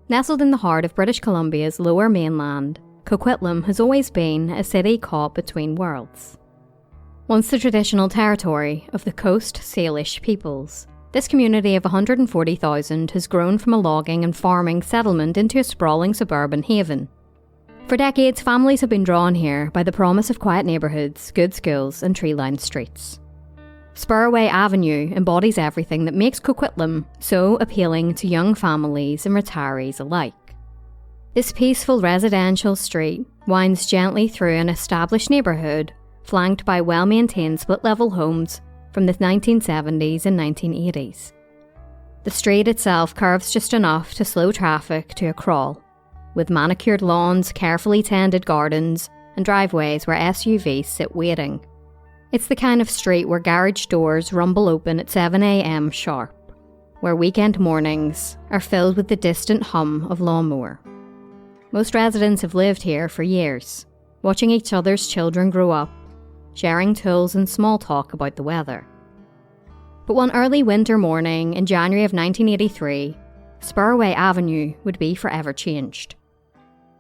Nestled in the heart of British Columbia's lower mainland, Coquitlam has always been a city caught between worlds. Once the traditional territory of the Coast Salish peoples, this community of 140,000 has grown from a logging and farming settlement into a sprawling suburban haven. For decades, families have been drawn here by the promise of quiet neighbourhoods, good schools and tree-lined streets. Spurway Avenue embodies everything that makes Coquitlam so appealing to young families and retirees alike. This peaceful residential street winds gently through an established neighbourhood flanked by well-maintained split-level homes from the 1970s and 1980s. The street itself curves just enough to slow traffic to a crawl, with manicured lawns, carefully tended gardens, and driveways where SUVs sit waiting. It's the kind of street where garage doors rumble open at 7 a.m. sharp, where weekend mornings are filled with the distant hum of lawnmower. Most residents have lived here for years, watching each other's children grow up, sharing tools and small talk about the weather. But one early winter morning in January of 1983, Spurway Avenue would be forever changed.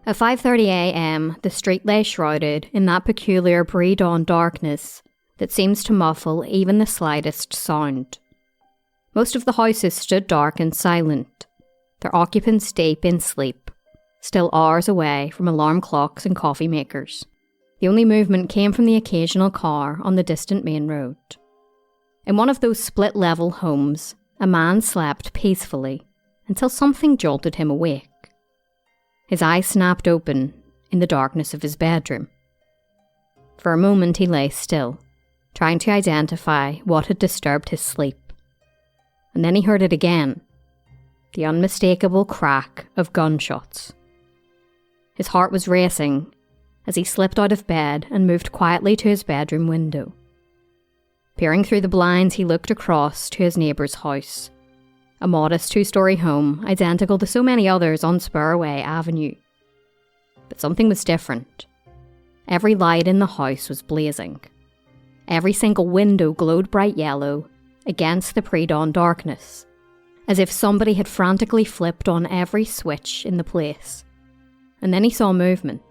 At 5:30 a.m, the street lay shrouded in that peculiar pre-dawn darkness that seems to muffle even the slightest sound. Most of the houses stood dark and silent, their occupants deep in sleep, still hours away from alarm clocks and coffee makers. The only movement came from the occasional car on the distant main road. In one of those split-level homes, a man slept peacefully until something jolted him awake. His eyes snapped open in the darkness of his bedroom. For a moment he lay still, trying to identify what had disturbed his sleep. And then he heard it again, the unmistakable crack of gunshots. His heart was racing as he slipped out of bed and moved quietly to his bedroom window. Peering through the blinds, he looked across to his neighbour's house, a modest two-storey home identical to so many others on Spurway Avenue. But something was different. Every light in the house was blazing. Every single window glowed bright yellow against the pre-dawn darkness, as if somebody had frantically flipped on every switch in the place. And then he saw movement.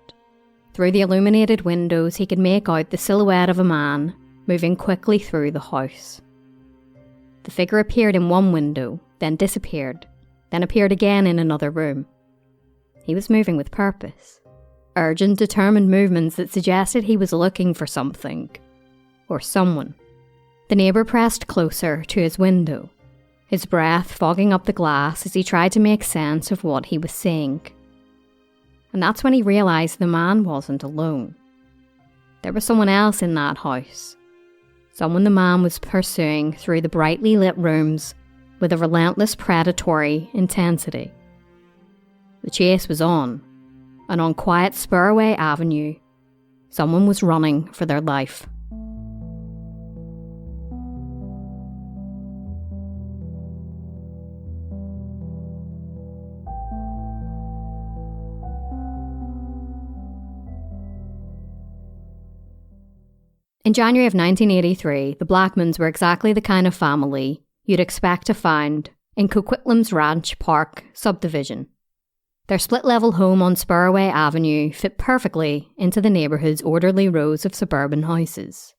Through the illuminated windows, he could make out the silhouette of a man moving quickly through the house. The figure appeared in one window, then disappeared, then appeared again in another room. He was moving with purpose. Urgent, determined movements that suggested he was looking for something. Or someone. The neighbour pressed closer to his window, his breath fogging up the glass as he tried to make sense of what he was seeing. And that's when he realised the man wasn't alone. There was someone else in that house. Someone the man was pursuing through the brightly lit rooms with a relentless predatory intensity. The chase was on, and on quiet Spurway Avenue, someone was running for their life. In January of 1983, the Blackmans were exactly the kind of family you'd expect to find in Coquitlam's Ranch Park subdivision. Their split-level home on Spurway Avenue fit perfectly into the neighbourhood's orderly rows of suburban houses.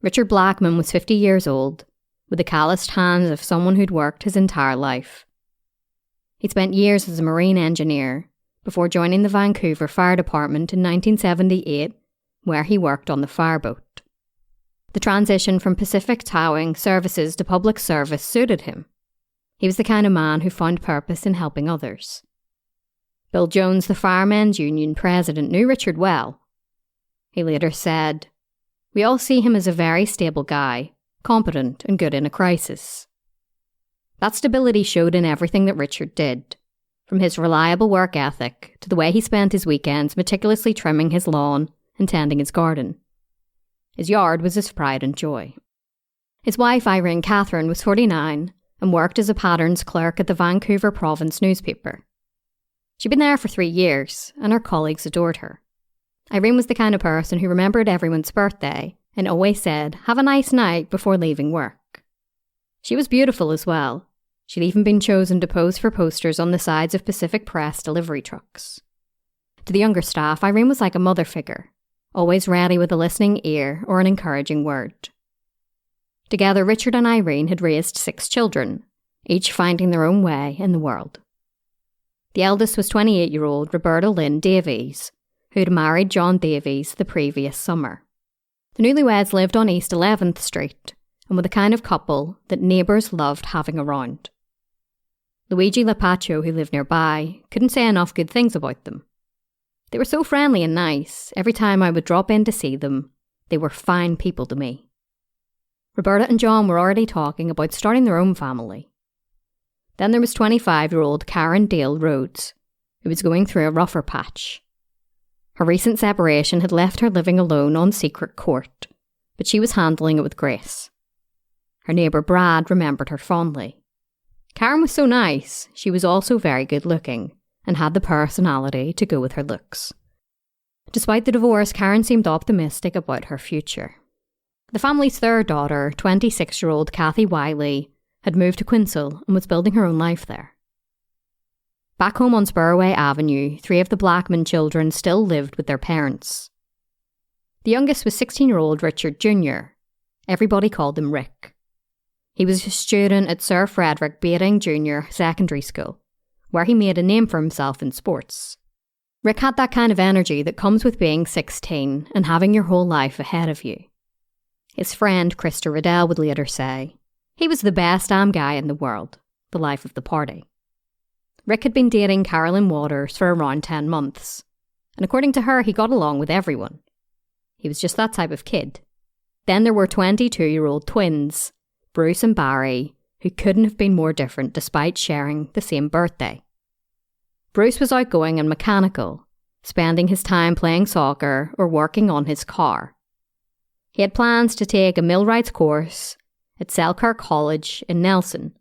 Richard Blackman was 50 years old, with the calloused hands of someone who'd worked his entire life. He'd spent years as a marine engineer before joining the Vancouver Fire Department in 1978, where he worked on the fireboat. The transition from Pacific towing services to public service suited him. He was the kind of man who found purpose in helping others. Bill Jones, the Firemen's Union president, knew Richard well. He later said, "We all see him as a very stable guy, competent and good in a crisis." That stability showed in everything that Richard did, from his reliable work ethic to the way he spent his weekends meticulously trimming his lawn and tending his garden. His yard was his pride and joy. His wife, Irene Catherine, was 49 and worked as a patterns clerk at the Vancouver Province newspaper. She'd been there for 3 years, and her colleagues adored her. Irene was the kind of person who remembered everyone's birthday and always said, "Have a nice night," before leaving work. She was beautiful as well, She'd even been chosen to pose for posters on the sides of Pacific Press delivery trucks. To the younger staff, Irene was like a mother figure, always ready with a listening ear or an encouraging word. Together, Richard and Irene had raised 6 children, each finding their own way in the world. The eldest was 28-year-old Roberta Davies, who had married John Davies the previous summer. The newlyweds lived on East 11th Street and were the kind of couple that neighbours loved having around. Luigi Lapaccio, who lived nearby, couldn't say enough good things about them. They were so friendly and nice. Every time I would drop in to see them, they were fine people to me. Roberta and John were already talking about starting their own family. Then there was 25-year-old Karen Dale Rhodes, who was going through a rougher patch. Her recent separation had left her living alone on secret court, but she was handling it with grace. Her neighbour Brad remembered her fondly. Karen was so nice, she was also very good looking and had the personality to go with her looks. Despite the divorce, Karen seemed optimistic about her future. The family's third daughter, 26-year-old Kathy Wiley, had moved to Quinsel and was building her own life there. Back home on Spurway Avenue, 3 of the Blackman children still lived with their parents. The youngest was 16-year-old Richard Jr. Everybody called him Rick. He was a student at Sir Frederick Bating Jr. Secondary School, where he made a name for himself in sports. Rick had that kind of energy that comes with being 16 and having your whole life ahead of you. His friend Krista Riddell would later say, he was the best damn guy in the world, the life of the party. Rick had been dating Carolyn Waters for around 10 months, and according to her, he got along with everyone. He was just that type of kid. Then there were 22-year-old twins, Bruce and Barry, who couldn't have been more different despite sharing the same birthday. Bruce was outgoing and mechanical, spending his time playing soccer or working on his car. He had plans to take a millwright's course at Selkirk College in Nelson,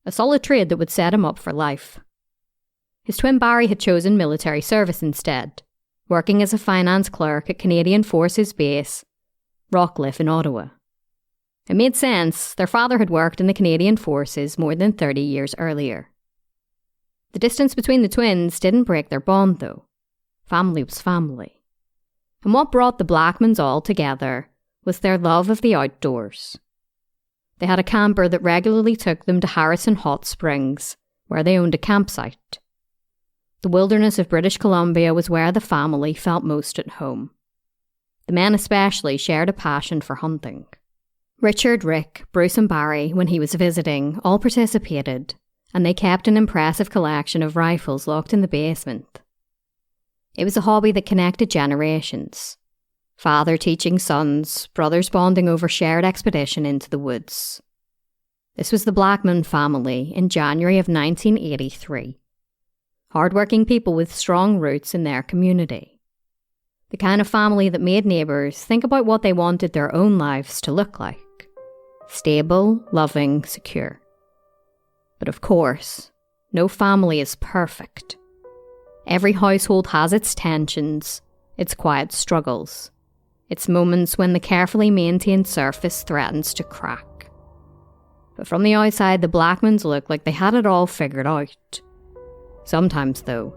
a solid trade that would set him up for life. His twin Barry had chosen military service instead, working as a finance clerk at Canadian Forces Base, Rockcliffe in Ottawa. It made sense. Their father had worked in the Canadian Forces more than 30 years earlier. The distance between the twins didn't break their bond, though. Family was family. And what brought the Blackmans all together was their love of the outdoors. They had a camper that regularly took them to Harrison Hot Springs, where they owned a campsite. The wilderness of British Columbia was where the family felt most at home. The men especially shared a passion for hunting. Richard, Rick, Bruce and Barry, when he was visiting, all participated, and they kept an impressive collection of rifles locked in the basement. It was a hobby that connected generations. Father teaching sons, brothers bonding over shared expedition into the woods. This was the Blackman family in January of 1983. Hardworking people with strong roots in their community. The kind of family that made neighbours think about what they wanted their own lives to look like. Stable, loving, secure. But of course, no family is perfect. Every household has its tensions, its quiet struggles, its moments when the carefully maintained surface threatens to crack. But from the outside, the Blackmans look like they had it all figured out. Sometimes, though,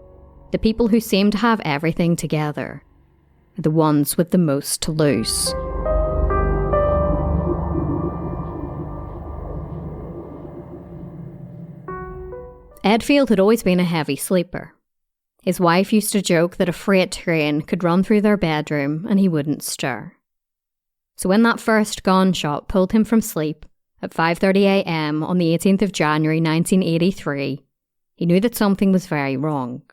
the people who seem to have everything together are the ones with the most to lose. Edfield had always been a heavy sleeper. His wife used to joke that a freight train could run through their bedroom and he wouldn't stir. So when that first gunshot pulled him from sleep at 5:30 a.m. on the 18th of January 1983, he knew that something was very wrong.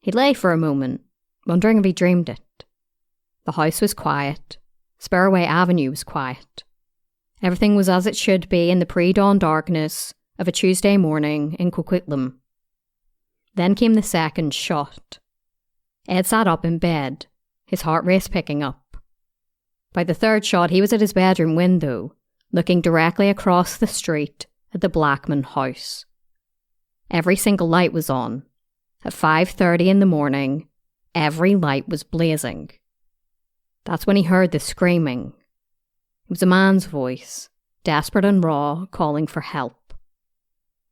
He lay for a moment, wondering if he dreamed it. The house was quiet. Spurway Avenue was quiet. Everything was as it should be in the pre-dawn darkness of a Tuesday morning in Coquitlam. Then came the second shot. Ed sat up in bed, his heart rate picking up. By the third shot, he was at his bedroom window, looking directly across the street at the Blackman house. Every single light was on. At 5:30 in the morning, every light was blazing. That's when he heard the screaming. It was a man's voice, desperate and raw, calling for help.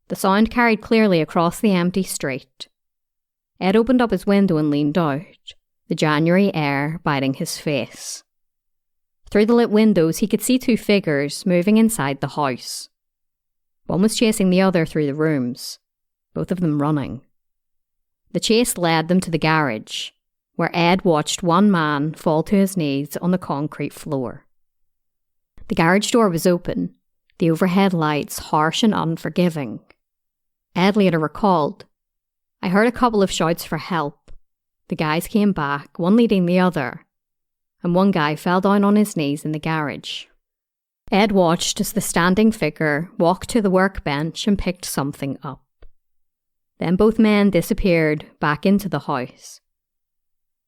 The sound carried clearly across the empty street. Ed opened up his window and leaned out, the January air biting his face. Through the lit windows, he could see two figures moving inside the house. One was chasing the other through the rooms, both of them running. The chase led them to the garage, where Ed watched one man fall to his knees on the concrete floor. The garage door was open, the overhead lights harsh and unforgiving. Ed later recalled, "I heard a couple of shouts for help. The guys came back, one leading the other, and one guy fell down on his knees in the garage." Ed watched as the standing figure walked to the workbench and picked something up. Then both men disappeared back into the house.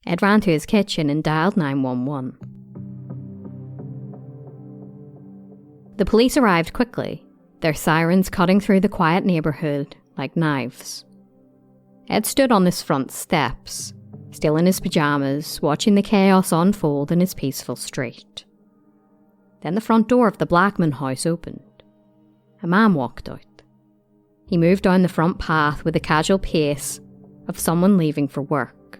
Ed ran to his kitchen and dialed 911. The police arrived quickly, their sirens cutting through the quiet neighbourhood like knives. Ed stood on his front steps, still in his pyjamas, watching the chaos unfold in his peaceful street. Then the front door of the Blackman house opened. A man walked out. He moved down the front path with the casual pace of someone leaving for work,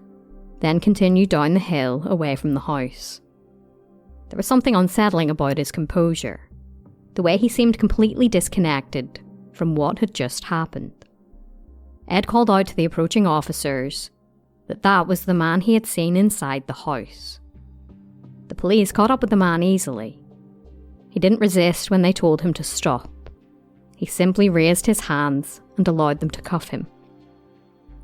then continued down the hill away from the house. There was something unsettling about his composure, the way he seemed completely disconnected from what had just happened. Ed called out to the approaching officers that was the man he had seen inside the house. The police caught up with the man easily. He didn't resist when they told him to stop. He simply raised his hands and allowed them to cuff him.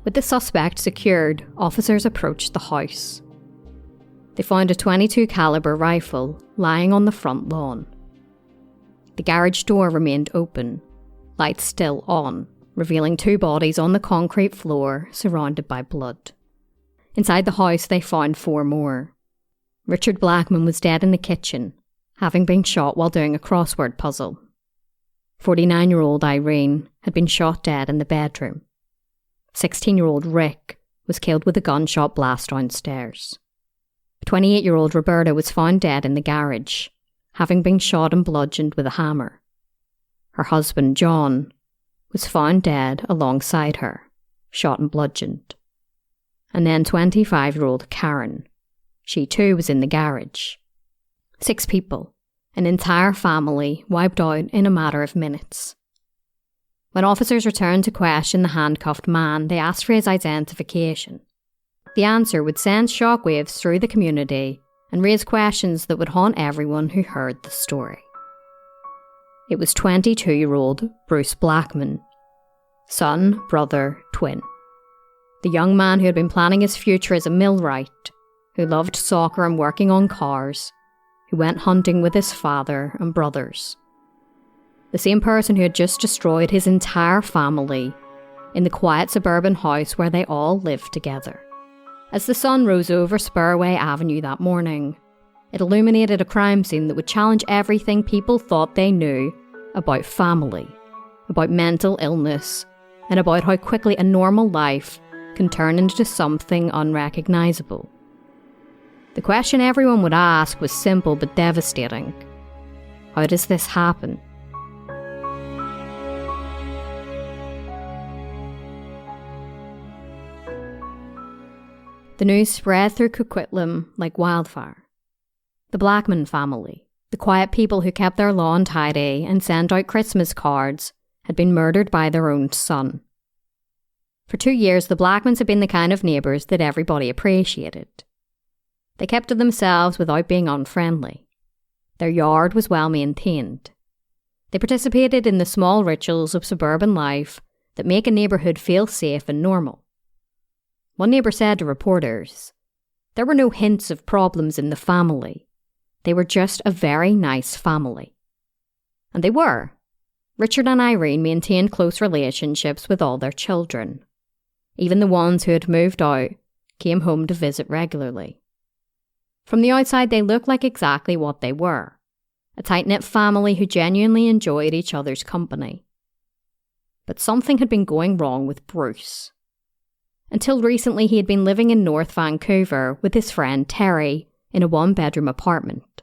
With the suspect secured, officers approached the house. They found a .22 caliber rifle lying on the front lawn. The garage door remained open, lights still on, revealing two bodies on the concrete floor surrounded by blood. Inside the house they found four more. Richard Blackman was dead in the kitchen, having been shot while doing a crossword puzzle. 49-year-old Irene had been shot dead in the bedroom. 16-year-old Rick was killed with a gunshot blast downstairs. 28-year-old Roberta was found dead in the garage, having been shot and bludgeoned with a hammer. Her husband, John, was found dead alongside her, shot and bludgeoned. And then 25-year-old Karen. She too was in the garage. 6 people, an entire family, wiped out in a matter of minutes. When officers returned to question the handcuffed man, they asked for his identification. The answer would send shockwaves through the community and raise questions that would haunt everyone who heard the story. It was 22-year-old Bruce Blackman, son, brother, twin. The young man who had been planning his future as a millwright, who loved soccer and working on cars, who went hunting with his father and brothers. The same person who had just destroyed his entire family in the quiet suburban house where they all lived together. As the sun rose over Spurway Avenue that morning, it illuminated a crime scene that would challenge everything people thought they knew about family, about mental illness, and about how quickly a normal life can turn into something unrecognisable. The question everyone would ask was simple but devastating. How does this happen? The news spread through Coquitlam like wildfire. The Blackman family, the quiet people who kept their lawn tidy and sent out Christmas cards, had been murdered by their own son. For 2 years, the Blackmans had been the kind of neighbours that everybody appreciated. They kept to themselves without being unfriendly. Their yard was well maintained. They participated in the small rituals of suburban life that make a neighbourhood feel safe and normal. One neighbour said to reporters, "There were no hints of problems in the family. They were just a very nice family." And they were. Richard and Irene maintained close relationships with all their children. Even the ones who had moved out came home to visit regularly. From the outside, they looked like exactly what they were, a tight-knit family who genuinely enjoyed each other's company. But something had been going wrong with Bruce. Until recently, he had been living in North Vancouver with his friend Terry in a 1-bedroom apartment.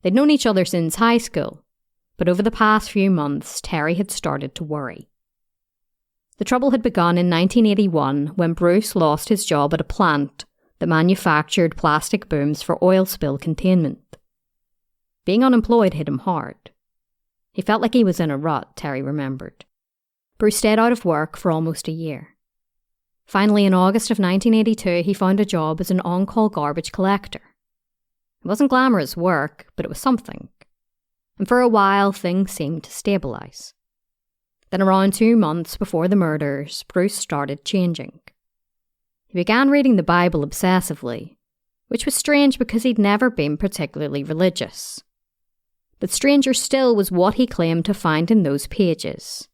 They'd known each other since high school, but over the past few months, Terry had started to worry. The trouble had begun in 1981 when Bruce lost his job at a plant that manufactured plastic booms for oil spill containment. Being unemployed hit him hard. He felt like he was in a rut, Terry remembered. Bruce stayed out of work for almost a year. Finally, in August of 1982, he found a job as an on-call garbage collector. It wasn't glamorous work, but it was something. And for a while, things seemed to stabilise. Then around 2 months before the murders, Bruce started changing. He began reading the Bible obsessively, which was strange because he'd never been particularly religious. But stranger still was what he claimed to find in those pages.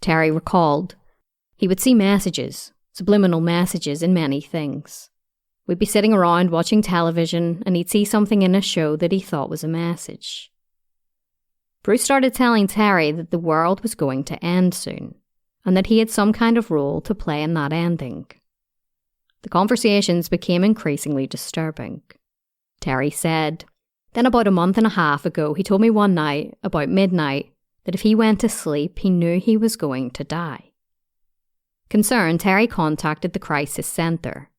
Terry recalled, he would see messages, subliminal messages in many things. We'd be sitting around watching television and he'd see something in a show that he thought was a message. Bruce started telling Terry that the world was going to end soon, and that he had some kind of role to play in that ending. The conversations became increasingly disturbing. Terry said, then about a month and a half ago, he told me one night, about midnight, that if he went to sleep, he knew he was going to die. Concerned, Terry contacted the crisis centre.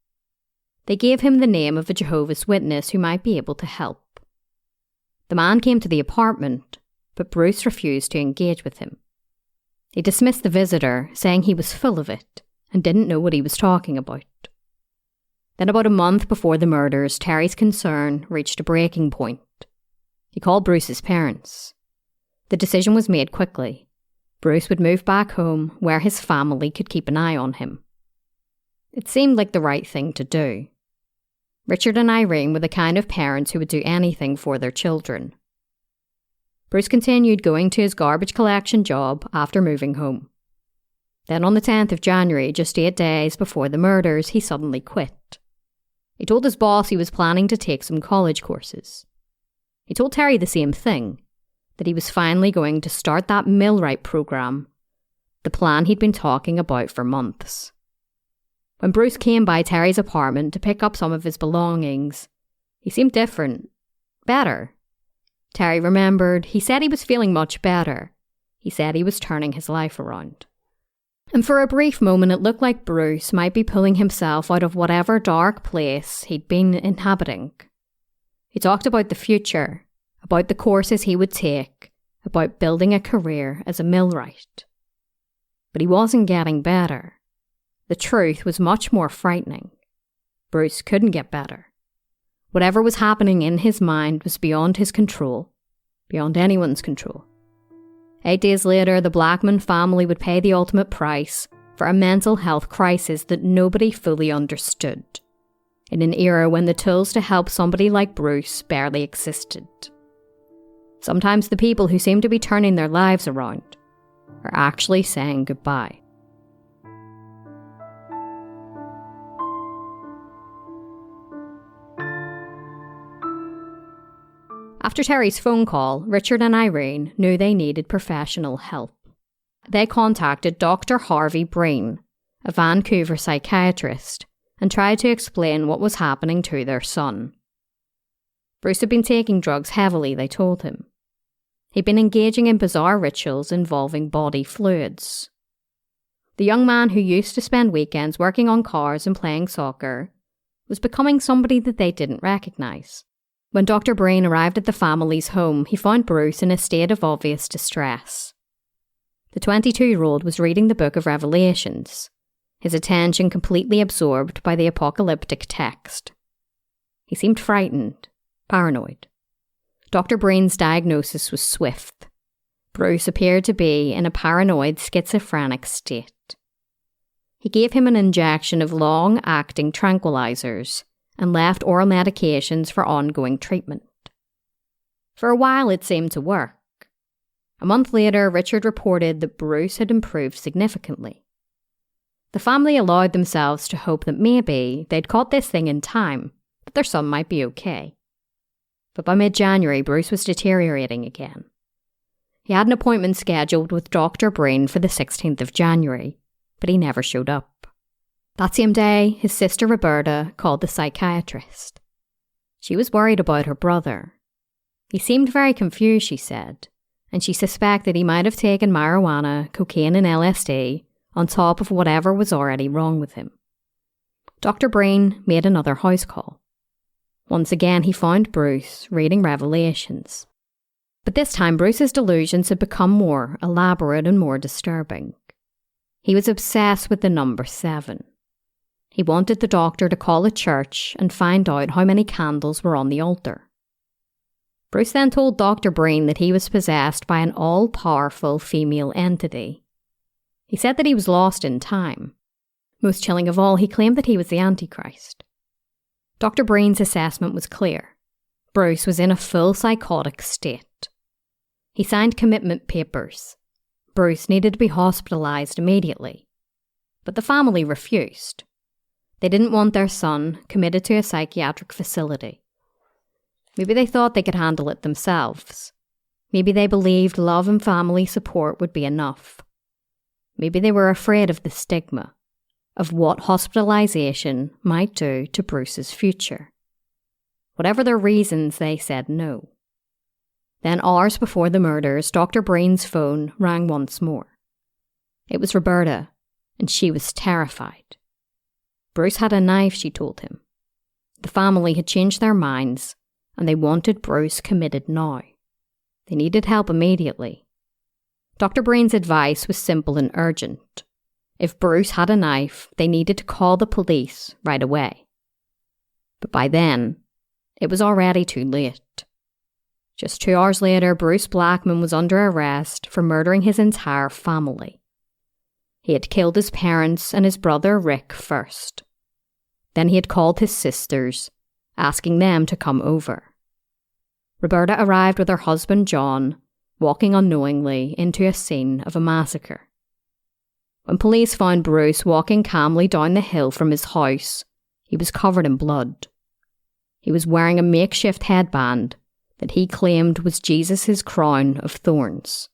They gave him the name of a Jehovah's Witness who might be able to help. The man came to the apartment, but Bruce refused to engage with him. He dismissed the visitor, saying he was full of it and didn't know what he was talking about. Then about a month before the murders, Terry's concern reached a breaking point. He called Bruce's parents. The decision was made quickly. Bruce would move back home where his family could keep an eye on him. It seemed like the right thing to do. Richard and Irene were the kind of parents who would do anything for their children. Bruce continued going to his garbage collection job after moving home. Then on the 10th of January, just 8 days before the murders, he suddenly quit. He told his boss he was planning to take some college courses. He told Terry the same thing, that he was finally going to start that millwright program, the plan he'd been talking about for months. When Bruce came by Terry's apartment to pick up some of his belongings, he seemed different, better. Terry remembered, he said he was feeling much better. He said he was turning his life around. And for a brief moment it looked like Bruce might be pulling himself out of whatever dark place he'd been inhabiting. He talked about the future, about the courses he would take, about building a career as a millwright. But he wasn't getting better. The truth was much more frightening. Bruce couldn't get better. Whatever was happening in his mind was beyond his control, beyond anyone's control. 8 days later, the Blackman family would pay the ultimate price for a mental health crisis that nobody fully understood, in an era when the tools to help somebody like Bruce barely existed. Sometimes the people who seem to be turning their lives around are actually saying goodbye. After Terry's phone call, Richard and Irene knew they needed professional help. They contacted Dr. Harvey Breen, a Vancouver psychiatrist, and tried to explain what was happening to their son. Bruce had been taking drugs heavily, they told him. He'd been engaging in bizarre rituals involving body fluids. The young man who used to spend weekends working on cars and playing soccer was becoming somebody that they didn't recognise. When Dr. Breen arrived at the family's home, he found Bruce in a state of obvious distress. The 22-year-old was reading the book of Revelations, his attention completely absorbed by the apocalyptic text. He seemed frightened, paranoid. Dr. Breen's diagnosis was swift. Bruce appeared to be in a paranoid schizophrenic state. He gave him an injection of long-acting tranquilizers and left oral medications for ongoing treatment. For a while it seemed to work. A month later, Richard reported that Bruce had improved significantly. The family allowed themselves to hope that maybe they'd caught this thing in time, that their son might be okay. But by mid-January, Bruce was deteriorating again. He had an appointment scheduled with Dr. Breen for the 16th of January, but he never showed up. That same day, his sister Roberta called the psychiatrist. She was worried about her brother. He seemed very confused, she said, and she suspected he might have taken marijuana, cocaine and LSD on top of whatever was already wrong with him. Dr. Breen made another house call. Once again, he found Bruce reading Revelations. But this time, Bruce's delusions had become more elaborate and more disturbing. He was obsessed with the number 7. He wanted the doctor to call a church and find out how many candles were on the altar. Bruce then told Dr. Breen that he was possessed by an all-powerful female entity. He said that he was lost in time. Most chilling of all, he claimed that he was the antichrist. Dr. Breen's assessment was clear. Bruce was in a full psychotic state. He signed commitment papers. Bruce needed to be hospitalised immediately. But the family refused. They didn't want their son committed to a psychiatric facility. Maybe they thought they could handle it themselves. Maybe they believed love and family support would be enough. Maybe they were afraid of the stigma, of what hospitalisation might do to Bruce's future. Whatever their reasons, they said no. Then hours before the murders, Dr. Breen's phone rang once more. It was Roberta, and she was terrified. Bruce had a knife, she told him. The family had changed their minds, and they wanted Bruce committed now. They needed help immediately. Dr. Breen's advice was simple and urgent. If Bruce had a knife, they needed to call the police right away. But by then, it was already too late. Just 2 hours later, Bruce Blackman was under arrest for murdering his entire family. He had killed his parents and his brother Rick first. Then he had called his sisters, asking them to come over. Roberta arrived with her husband John, walking unknowingly into a scene of a massacre. When police found Bruce walking calmly down the hill from his house, he was covered in blood. He was wearing a makeshift headband that he claimed was Jesus' crown of thorns.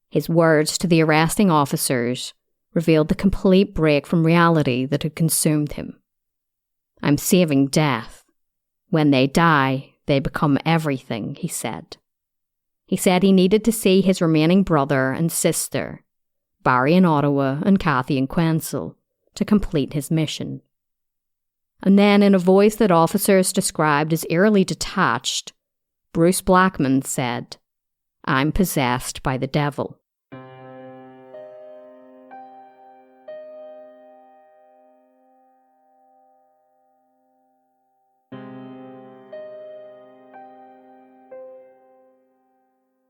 His words to the arresting officers revealed the complete break from reality that had consumed him. "I'm saving death. When they die, they become everything," he said. He said he needed to see his remaining brother and sister, Barry in Ottawa and Kathy in Quensel, to complete his mission. And then, in a voice that officers described as eerily detached, Bruce Blackman said, "I'm possessed by the devil."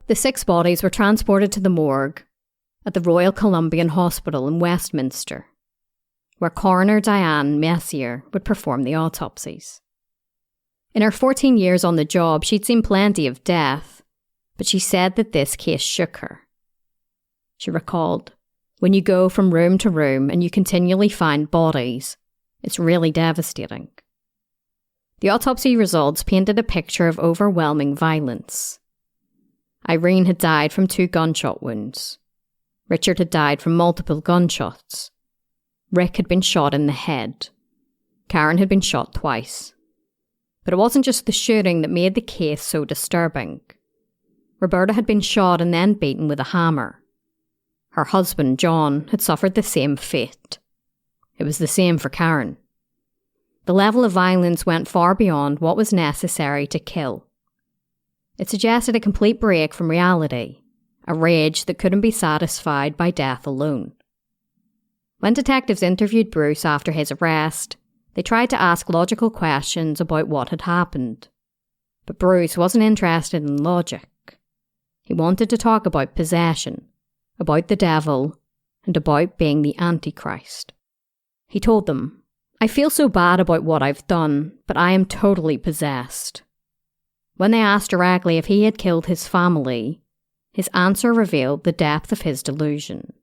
The 6 bodies were transported to the morgue at the Royal Columbian Hospital in Westminster, where coroner Diane Messier would perform the autopsies. In her 14 years on the job, she'd seen plenty of death, but she said that this case shook her. She recalled, "When you go from room to room and you continually find bodies, it's really devastating." The autopsy results painted a picture of overwhelming violence. Irene had died from 2 gunshot wounds. Richard had died from multiple gunshots. Rick had been shot in the head. Karen had been shot twice. But it wasn't just the shooting that made the case so disturbing. Roberta had been shot and then beaten with a hammer. Her husband, John, had suffered the same fate. It was the same for Karen. The level of violence went far beyond what was necessary to kill. It suggested a complete break from reality, a rage that couldn't be satisfied by death alone. When detectives interviewed Bruce after his arrest, they tried to ask logical questions about what had happened. But Bruce wasn't interested in logic. He wanted to talk about possession, about the devil, and about being the Antichrist. He told them, "I feel so bad about what I've done, but I am totally possessed." When they asked directly if he had killed his family, his answer revealed the depth of his delusion.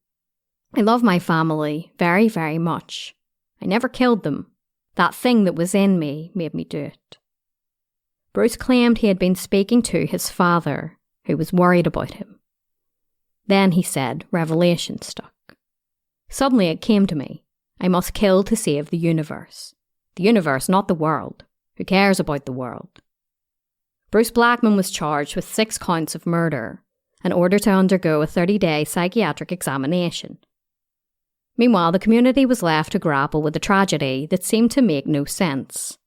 "I love my family very, very much. I never killed them. That thing that was in me made me do it." Bruce claimed he had been speaking to his father, who was worried about him. Then, he said, revelation stuck. "Suddenly it came to me. I must kill to save the universe. The universe, not the world. Who cares about the world?" Bruce Blackman was charged with 6 counts of murder and ordered to undergo a 30-day psychiatric examination. Meanwhile, the community was left to grapple with a tragedy that seemed to make no sense.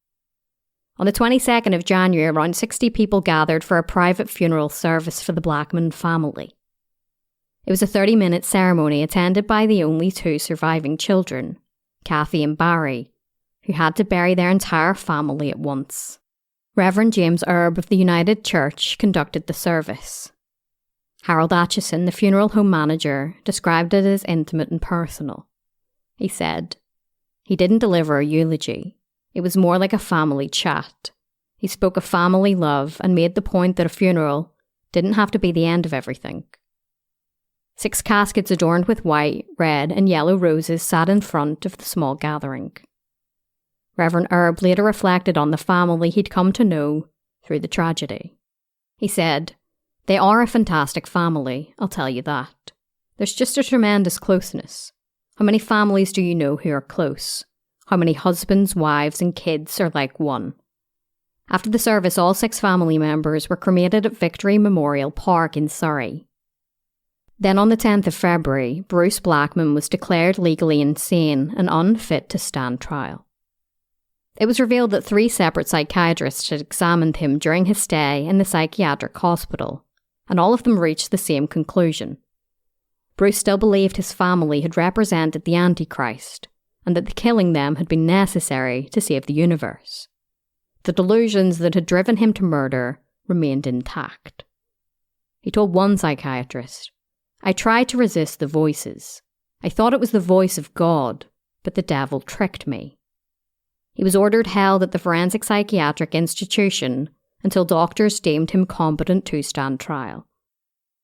On the 22nd of January, around 60 people gathered for a private funeral service for the Blackman family. It was a 30-minute ceremony attended by the only two surviving children, Kathy and Barry, who had to bury their entire family at once. Reverend James Erb of the United Church conducted the service. Harold Atchison, the funeral home manager, described it as intimate and personal. He said, "He didn't deliver a eulogy. It was more like a family chat. He spoke of family love and made the point that a funeral didn't have to be the end of everything." 6 caskets adorned with white, red, and yellow roses sat in front of the small gathering. Reverend Erb later reflected on the family he'd come to know through the tragedy. He said, "They are a fantastic family, I'll tell you that. There's just a tremendous closeness. How many families do you know who are close? How many husbands, wives, and kids are like one?" After the service, all 6 family members were cremated at Victory Memorial Park in Surrey. Then on the 10th of February, Bruce Blackman was declared legally insane and unfit to stand trial. It was revealed that 3 separate psychiatrists had examined him during his stay in the psychiatric hospital, and all of them reached the same conclusion. Bruce still believed his family had represented the antichrist, and that the killing them had been necessary to save the universe. The delusions that had driven him to murder remained intact. He told one psychiatrist, "I tried to resist the voices. I thought it was the voice of God, but the devil tricked me." He was ordered held at the Forensic Psychiatric Institution until doctors deemed him competent to stand trial.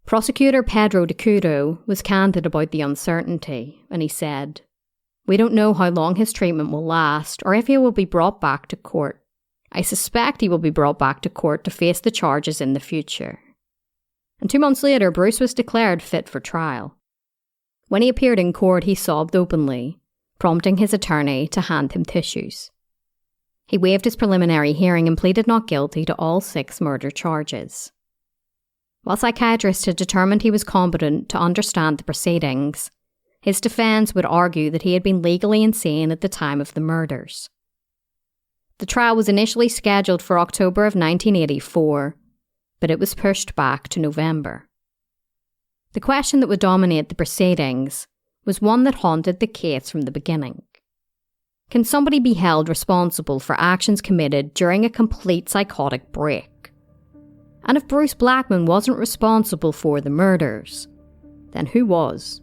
Prosecutor Pedro de Cudo was candid about the uncertainty, and he said, "We don't know how long his treatment will last or if he will be brought back to court. I suspect he will be brought back to court to face the charges in the future." And 2 months later, Bruce was declared fit for trial. When he appeared in court, he sobbed openly, prompting his attorney to hand him tissues. He waived his preliminary hearing and pleaded not guilty to all 6 murder charges. While psychiatrists had determined he was competent to understand the proceedings, his defence would argue that he had been legally insane at the time of the murders. The trial was initially scheduled for October of 1984, but it was pushed back to November. The question that would dominate the proceedings was one that haunted the case from the beginning. Can somebody be held responsible for actions committed during a complete psychotic break? And if Bruce Blackman wasn't responsible for the murders, then who was?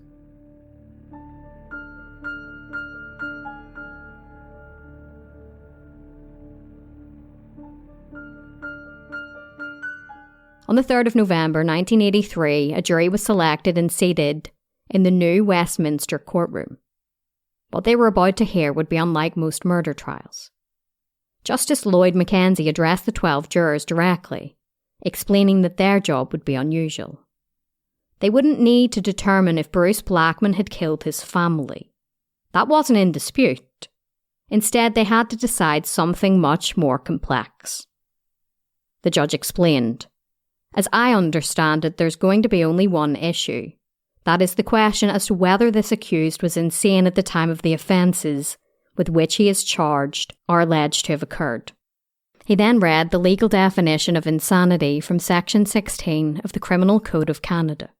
On the 3rd of November 1983, a jury was selected and seated in the new Westminster courtroom. What they were about to hear would be unlike most murder trials. Justice Lloyd Mackenzie addressed the 12 jurors directly, explaining that their job would be unusual. They wouldn't need to determine if Bruce Blackman had killed his family. That wasn't in dispute. Instead, they had to decide something much more complex. The judge explained, "As I understand it, there's going to be only one issue. That is the question as to whether this accused was insane at the time of the offences with which he is charged or alleged to have occurred." He then read the legal definition of insanity from Section 16 of the Criminal Code of Canada.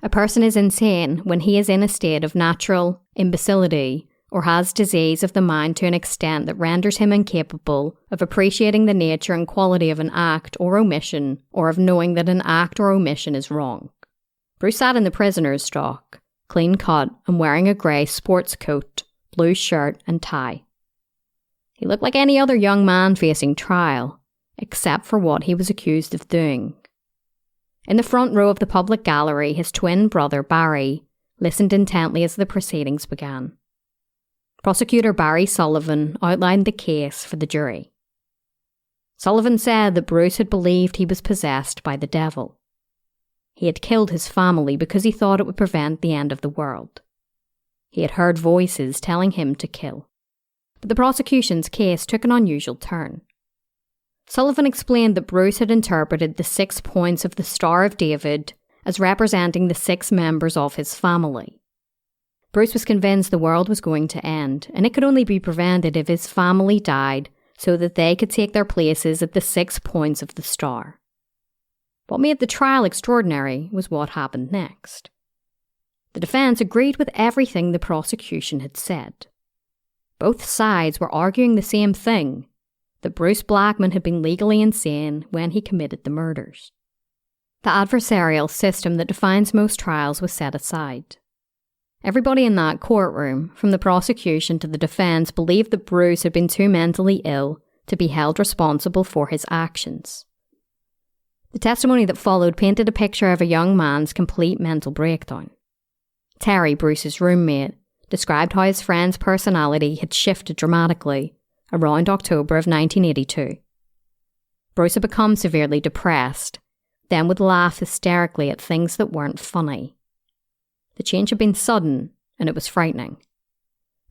A person is insane when he is in a state of natural imbecility or has disease of the mind to an extent that renders him incapable of appreciating the nature and quality of an act or omission, or of knowing that an act or omission is wrong. Bruce sat in the prisoner's dock, clean cut and wearing a grey sports coat, blue shirt and tie. He looked like any other young man facing trial, except for what he was accused of doing. In the front row of the public gallery, his twin brother Barry listened intently as the proceedings began. Prosecutor Barry Sullivan outlined the case for the jury. Sullivan said that Bruce had believed he was possessed by the devil. He had killed his family because he thought it would prevent the end of the world. He had heard voices telling him to kill. But the prosecution's case took an unusual turn. Sullivan explained that Bruce had interpreted the 6 points of the Star of David as representing the 6 members of his family. Bruce was convinced the world was going to end, and it could only be prevented if his family died so that they could take their places at the 6 points of the star. What made the trial extraordinary was what happened next. The defence agreed with everything the prosecution had said. Both sides were arguing the same thing, that Bruce Blackman had been legally insane when he committed the murders. The adversarial system that defines most trials was set aside. Everybody in that courtroom, from the prosecution to the defence, believed that Bruce had been too mentally ill to be held responsible for his actions. The testimony that followed painted a picture of a young man's complete mental breakdown. Terry, Bruce's roommate, described how his friend's personality had shifted dramatically around October of 1982. Bruce had become severely depressed, then would laugh hysterically at things that weren't funny. The change had been sudden, and it was frightening.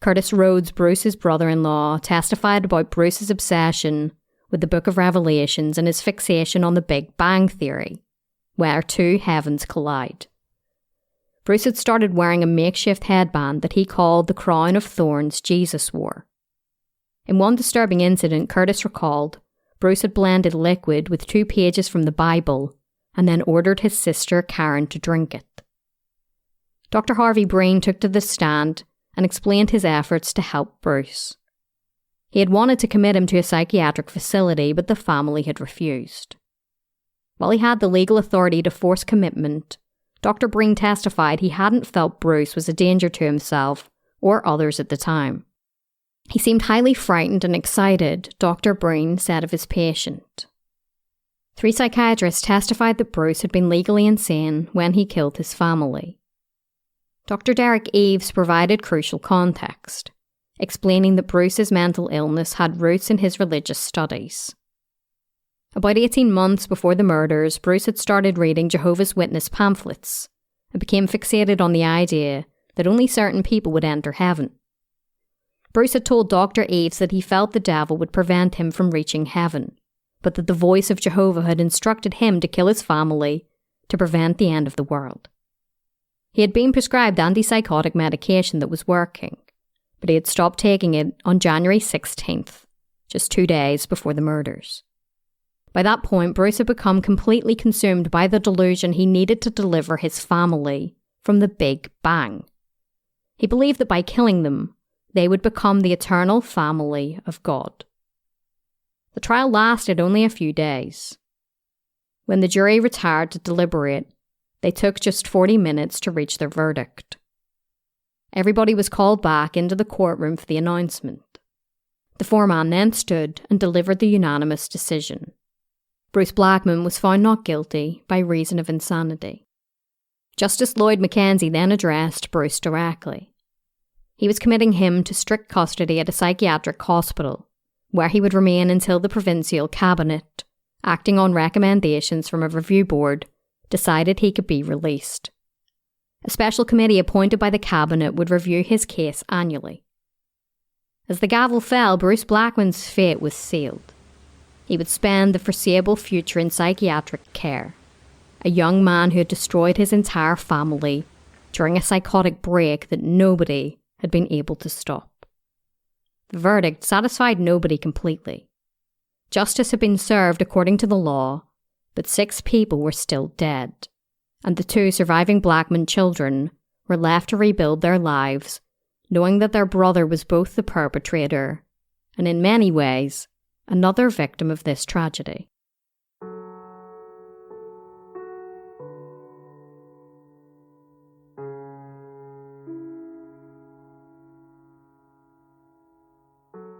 Curtis Rhodes, Bruce's brother-in-law, testified about Bruce's obsession with the Book of Revelations and his fixation on the Big Bang Theory, where two heavens collide. Bruce had started wearing a makeshift headband that he called the crown of thorns Jesus wore. In one disturbing incident, Curtis recalled, Bruce had blended liquid with 2 pages from the Bible and then ordered his sister Karen to drink it. Dr. Harvey Breen took to the stand and explained his efforts to help Bruce. He had wanted to commit him to a psychiatric facility, but the family had refused. While he had the legal authority to force commitment, Dr. Breen testified he hadn't felt Bruce was a danger to himself or others at the time. He seemed highly frightened and excited, Dr. Breen said of his patient. 3 psychiatrists testified that Bruce had been legally insane when he killed his family. Dr. Derek Eves provided crucial context, explaining that Bruce's mental illness had roots in his religious studies. About 18 months before the murders, Bruce had started reading Jehovah's Witness pamphlets and became fixated on the idea that only certain people would enter heaven. Bruce had told Dr. Eves that he felt the devil would prevent him from reaching heaven, but that the voice of Jehovah had instructed him to kill his family to prevent the end of the world. He had been prescribed antipsychotic medication that was working, but he had stopped taking it on January 16th, just 2 days before the murders. By that point, Bruce had become completely consumed by the delusion he needed to deliver his family from the Big Bang. He believed that by killing them, they would become the eternal family of God. The trial lasted only a few days. When the jury retired to deliberate, they took just 40 minutes to reach their verdict. Everybody was called back into the courtroom for the announcement. The foreman then stood and delivered the unanimous decision. Bruce Blackman was found not guilty by reason of insanity. Justice Lloyd Mackenzie then addressed Bruce directly. He was committing him to strict custody at a psychiatric hospital, where he would remain until the provincial cabinet, acting on recommendations from a review board, decided he could be released. A special committee appointed by the cabinet would review his case annually. As the gavel fell, Bruce Blackman's fate was sealed. He would spend the foreseeable future in psychiatric care, a young man who had destroyed his entire family during a psychotic break that nobody had been able to stop. The verdict satisfied nobody completely. Justice had been served according to the law, but 6 people were still dead, and the 2 surviving Blackman children were left to rebuild their lives, knowing that their brother was both the perpetrator and, in many ways, another victim of this tragedy.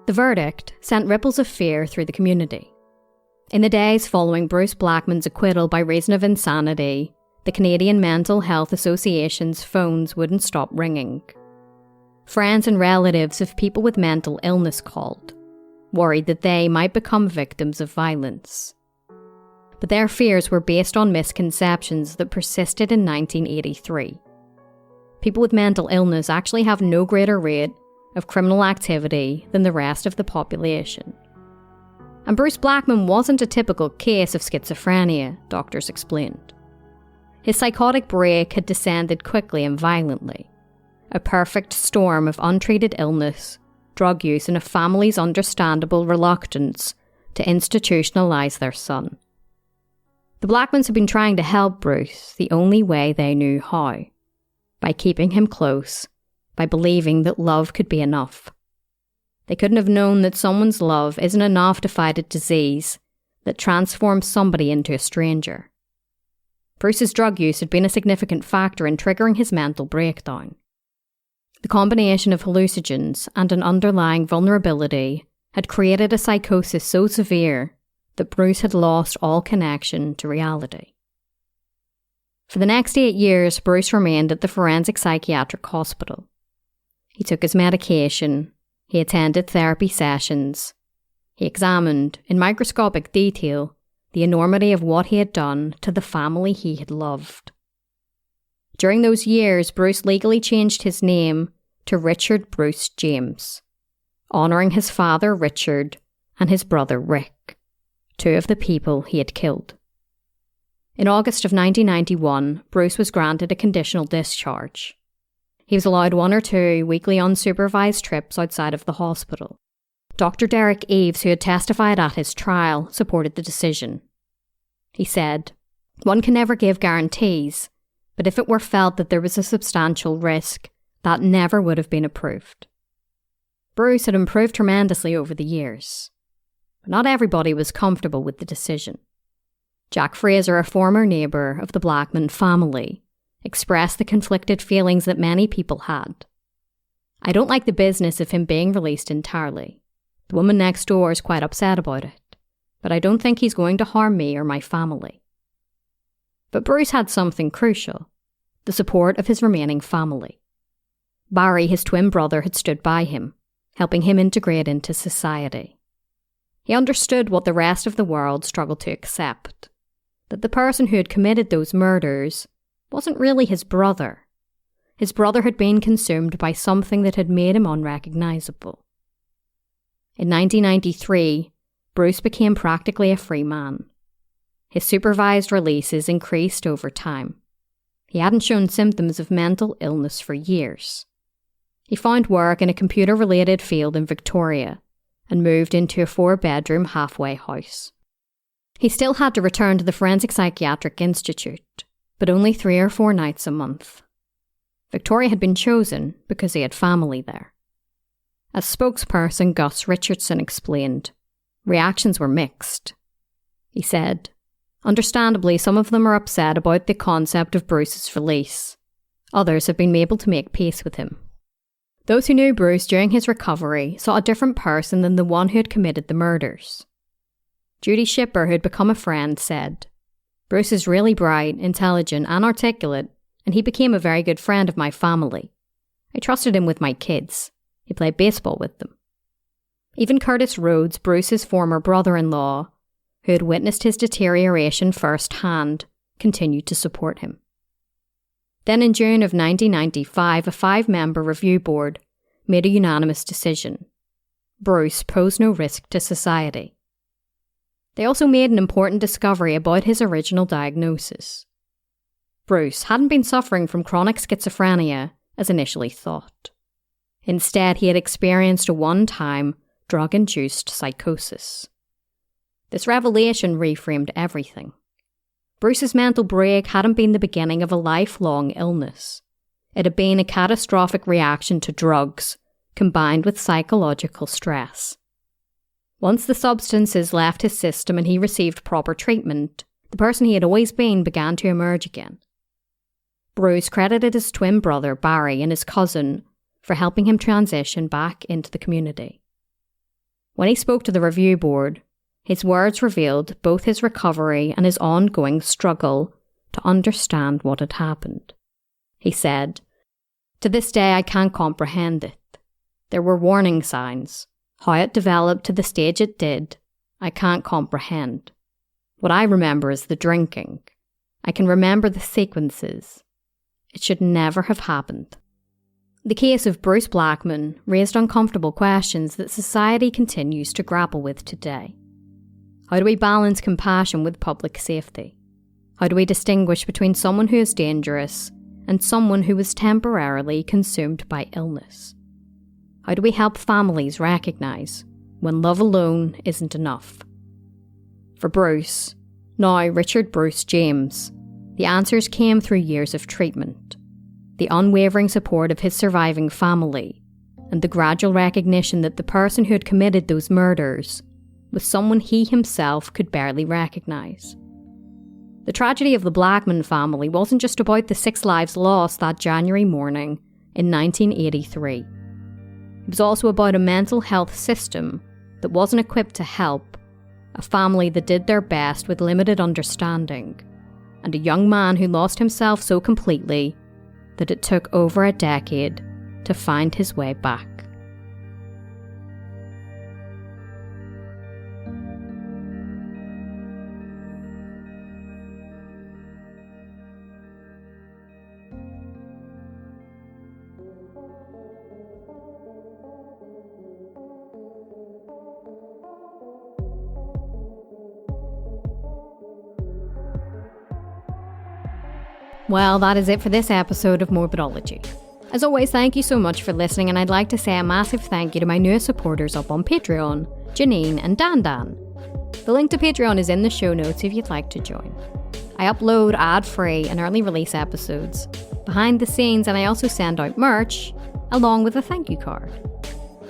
The verdict sent ripples of fear through the community. In the days following Bruce Blackman's acquittal by reason of insanity, the Canadian Mental Health Association's phones wouldn't stop ringing. Friends and relatives of people with mental illness called, worried that they might become victims of violence. But their fears were based on misconceptions that persisted in 1983. People with mental illness actually have no greater rate of criminal activity than the rest of the population. And Bruce Blackman wasn't a typical case of schizophrenia, doctors explained. His psychotic break had descended quickly and violently, a perfect storm of untreated illness, drug use, and a family's understandable reluctance to institutionalise their son. The Blackmans had been trying to help Bruce the only way they knew how, by keeping him close, by believing that love could be enough. They couldn't have known that someone's love isn't enough to fight a disease that transforms somebody into a stranger. Bruce's drug use had been a significant factor in triggering his mental breakdown. The combination of hallucinogens and an underlying vulnerability had created a psychosis so severe that Bruce had lost all connection to reality. For the next 8 years, Bruce remained at the Forensic Psychiatric Hospital. He took his medication, he attended therapy sessions, he examined, in microscopic detail, the enormity of what he had done to the family he had loved. During those years, Bruce legally changed his name to Richard Bruce James, honouring his father Richard and his brother Rick, two of the people he had killed. In August of 1991, Bruce was granted a conditional discharge. He was allowed 1 or 2 weekly unsupervised trips outside of the hospital. Dr. Derek Eves, who had testified at his trial, supported the decision. He said, "One can never give guarantees, but if it were felt that there was a substantial risk, that never would have been approved." Bruce had improved tremendously over the years, but not everybody was comfortable with the decision. Jack Fraser, a former neighbour of the Blackman family, expressed the conflicted feelings that many people had. "I don't like the business of him being released entirely. The woman next door is quite upset about it, but I don't think he's going to harm me or my family." But Bruce had something crucial: the support of his remaining family. Barry, his twin brother, had stood by him, helping him integrate into society. He understood what the rest of the world struggled to accept: that the person who had committed those murders wasn't really his brother. His brother had been consumed by something that had made him unrecognisable. In 1993, Bruce became practically a free man. His supervised releases increased over time. He hadn't shown symptoms of mental illness for years. He found work in a computer-related field in Victoria and moved into a 4-bedroom halfway house. He still had to return to the Forensic Psychiatric Institute, but only 3 or 4 nights a month. Victoria had been chosen because he had family there. As spokesperson Gus Richardson explained, reactions were mixed. He said, "Understandably, some of them are upset about the concept of Bruce's release. Others have been able to make peace with him." Those who knew Bruce during his recovery saw a different person than the one who had committed the murders. Judy Shipper, who had become a friend, said, "Bruce is really bright, intelligent, and articulate, and he became a very good friend of my family. I trusted him with my kids. He played baseball with them." Even Curtis Rhodes, Bruce's former brother-in-law, who had witnessed his deterioration firsthand, continued to support him. Then in June of 1995, a 5-member review board made a unanimous decision: Bruce posed no risk to society. They also made an important discovery about his original diagnosis. Bruce hadn't been suffering from chronic schizophrenia as initially thought. Instead, he had experienced a one-time, drug-induced psychosis. This revelation reframed everything. Bruce's mental break hadn't been the beginning of a lifelong illness. It had been a catastrophic reaction to drugs, combined with psychological stress. Once the substances left his system and he received proper treatment, the person he had always been began to emerge again. Bruce credited his twin brother Barry and his cousin for helping him transition back into the community. When he spoke to the review board, his words revealed both his recovery and his ongoing struggle to understand what had happened. He said, "To this day I can't comprehend it. There were warning signs. How it developed to the stage it did, I can't comprehend. What I remember is the drinking. I can remember the sequences. It should never have happened." The case of Bruce Blackman raised uncomfortable questions that society continues to grapple with today. How do we balance compassion with public safety? How do we distinguish between someone who is dangerous and someone who was temporarily consumed by illness. How do we help families recognise when love alone isn't enough? For Bruce, now Richard Bruce James, the answers came through years of treatment, the unwavering support of his surviving family, and the gradual recognition that the person who had committed those murders was someone he himself could barely recognise. The tragedy of the Blackman family wasn't just about the 6 lives lost that January morning in 1983. It was also about a mental health system that wasn't equipped to help, a family that did their best with limited understanding, and a young man who lost himself so completely that it took over a decade to find his way back. Well, that is it for this episode of Morbidology. As always, thank you so much for listening, and I'd like to say a massive thank you to my newest supporters up on Patreon, Janine and Dan. The link to Patreon is in the show notes if you'd like to join. I upload ad-free and early release episodes, behind the scenes, and I also send out merch, along with a thank you card.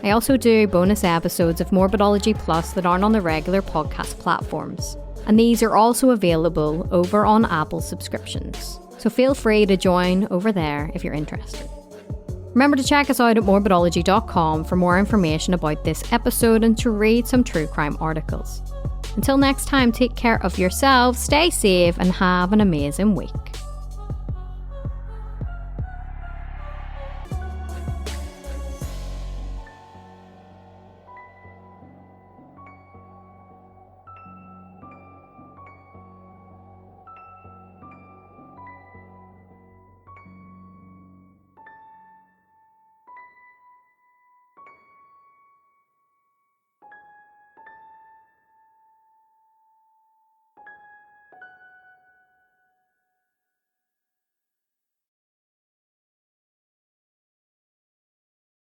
I also do bonus episodes of Morbidology Plus that aren't on the regular podcast platforms, and these are also available over on Apple subscriptions. So feel free to join over there if you're interested. Remember to check us out at morbidology.com for more information about this episode and to read some true crime articles. Until next time, take care of yourselves, stay safe, and have an amazing week.